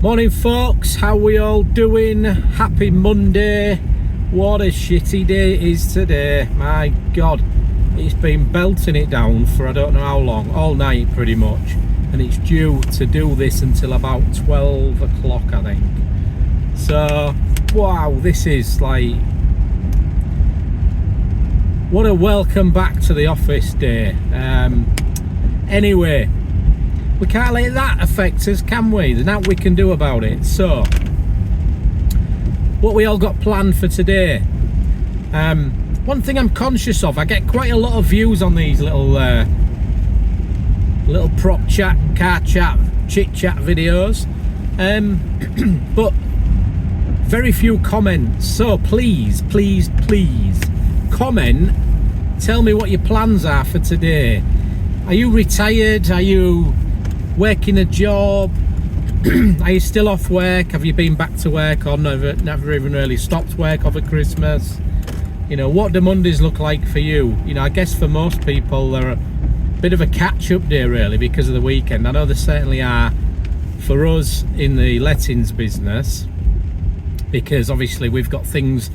Morning folks, how we all doing? Happy Monday. What a shitty day it is today. My God, it's been belting it down for I don't know how long, all night pretty much, and it's due to do this until about 12 o'clock I think. So wow, this is like, what a welcome back to the office day. Anyway, we can't let that affect us, can we? There's nothing we can do about it. So, what we all got planned for today? One thing I'm conscious of, I get quite a lot of views on these little prop chat, car chat, chit chat videos, but very few comments. So please comment. Tell me what your plans are for today. Are you retired? Are you working a job? Are you still off work? Have you been back to work or never even really stopped work over Christmas? You know, what do Mondays look like for you? You know, I guess for most people they're a bit of a catch-up day really because of the weekend. I know they certainly are for us in the lettings business, because obviously we've got things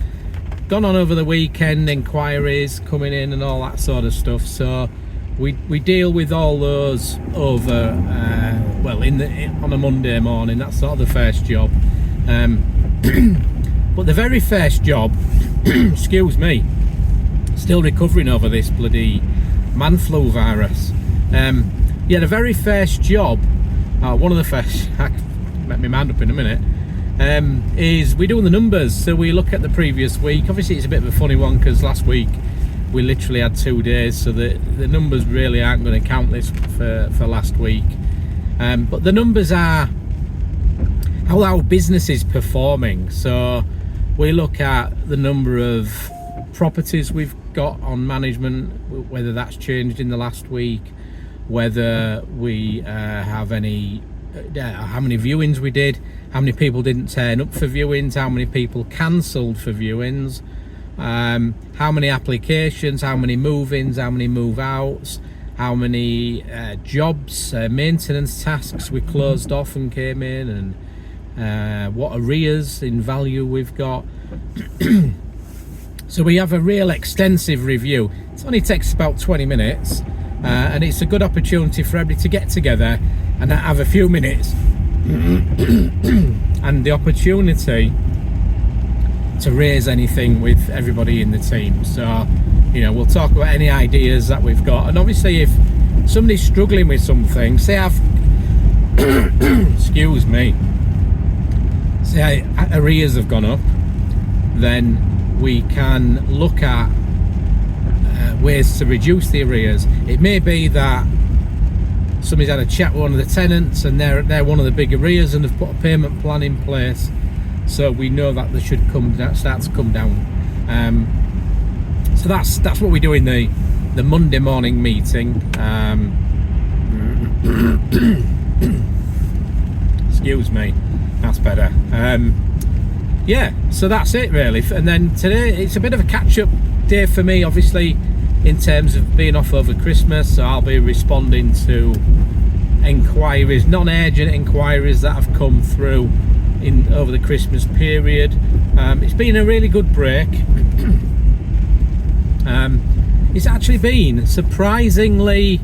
gone on over the weekend, inquiries coming in and all that sort of stuff. So we deal with all those over on a Monday morning. That's sort of the first job. But the very first job, excuse me, still recovering over this bloody man flu virus. Yeah, the very first job, one of the first, I'll make my mind up in a minute, is we do the numbers. So we look at the previous week. Obviously it's a bit of a funny one because last week we literally had 2 days, so the numbers really aren't going to count this for last week. But the numbers are how our business is performing. So we look at the number of properties we've got on management, whether that's changed in the last week, whether we have any, how many viewings we did, how many people didn't turn up for viewings, how many people cancelled for viewings, how many applications, how many move-ins, how many move-outs, how many jobs, maintenance tasks we closed off and came in, and what arrears in value we've got. So we have a real extensive review. It only takes about 20 minutes, and it's a good opportunity for everybody to get together and have a few minutes and the opportunity to raise anything with everybody in the team. So, you know, we'll talk about any ideas that we've got, and obviously if somebody's struggling with something, say I've excuse me, say arrears have gone up, then we can look at ways to reduce the arrears. It may be that somebody's had a chat with one of the tenants and they're one of the big arrears and they've put a payment plan in place, so we know that they should start to come down. So that's what we do in the Monday morning meeting. Excuse me, that's better. Yeah, so that's it really. And then today it's a bit of a catch-up day for me, obviously, in terms of being off over Christmas. So I'll be responding to inquiries, non-urgent inquiries that have come through over the Christmas period. It's been a really good break. It's actually been surprisingly,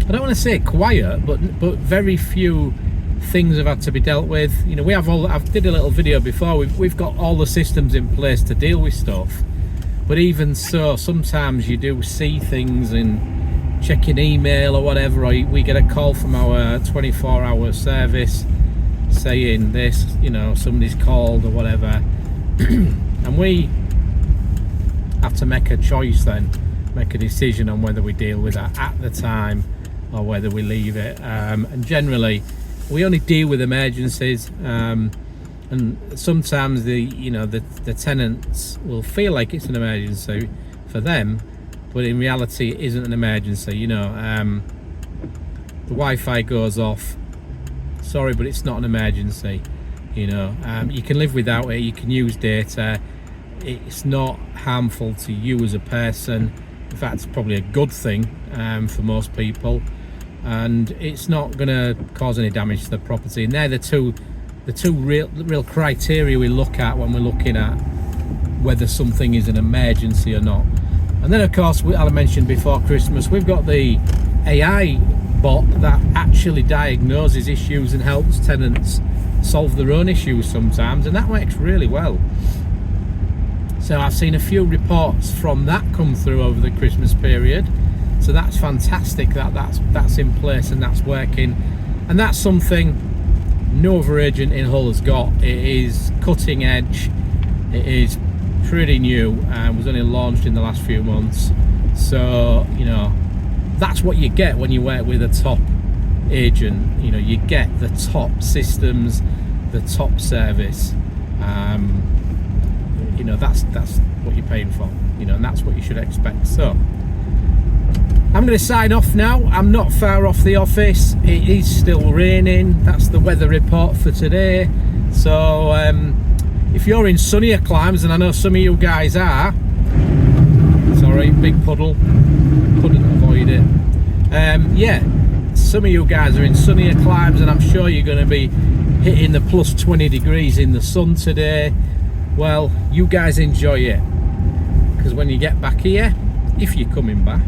I don't want to say quiet, but very few things have had to be dealt with. You know, we have all, I've did a little video before, we've got all the systems in place to deal with stuff, but even so, sometimes you do see things in checking email or whatever, or we get a call from our 24-hour service saying this, you know, somebody's called or whatever, and we have to make a choice then, make a decision on whether we deal with that at the time or whether we leave it. And generally we only deal with emergencies, and sometimes the tenants will feel like it's an emergency for them, but in reality it isn't an emergency. You know, the Wi-Fi goes off, sorry, but it's not an emergency. You know, you can live without it, you can use data, it's not harmful to you as a person. In fact, it's probably a good thing for most people. and it's not going to cause any damage to the property. And they're the two real criteria we look at when we're looking at whether something is an emergency or not. And then of course, as I mentioned before Christmas, we've got the AI bot that actually diagnoses issues and helps tenants solve their own issues sometimes, and that works really well. So I've seen a few reports from that come through over the Christmas period, so that's fantastic that that's in place and that's working. And that's something no other agent in Hull has got. It is cutting edge, it is pretty new, and was only launched in the last few months. So you know, that's what you get when you work with a top agent. You know, you get the top systems, the top service. You know, that's what you're paying for, you know, and that's what you should expect. So I'm going to sign off now. I'm not far off the office. It is still raining. That's the weather report for today. So if you're in sunnier climes, and I know some of you guys are, sorry, big puddle, couldn't avoid it. Yeah, some of you guys are in sunnier climes, and I'm sure you're going to be hitting the plus 20 degrees in the sun today. Well, you guys enjoy it, because when you get back here, if you're coming back,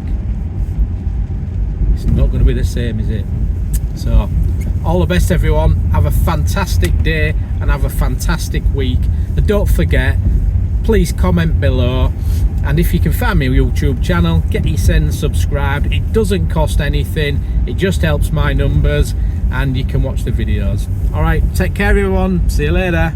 it's not going to be the same, is it? So all the best everyone, have a fantastic day and have a fantastic week, and don't forget, please comment below, and if you can find my YouTube channel, get yourself subscribed. It doesn't cost anything, it just helps my numbers, and you can watch the videos. All right, take care everyone, see you later.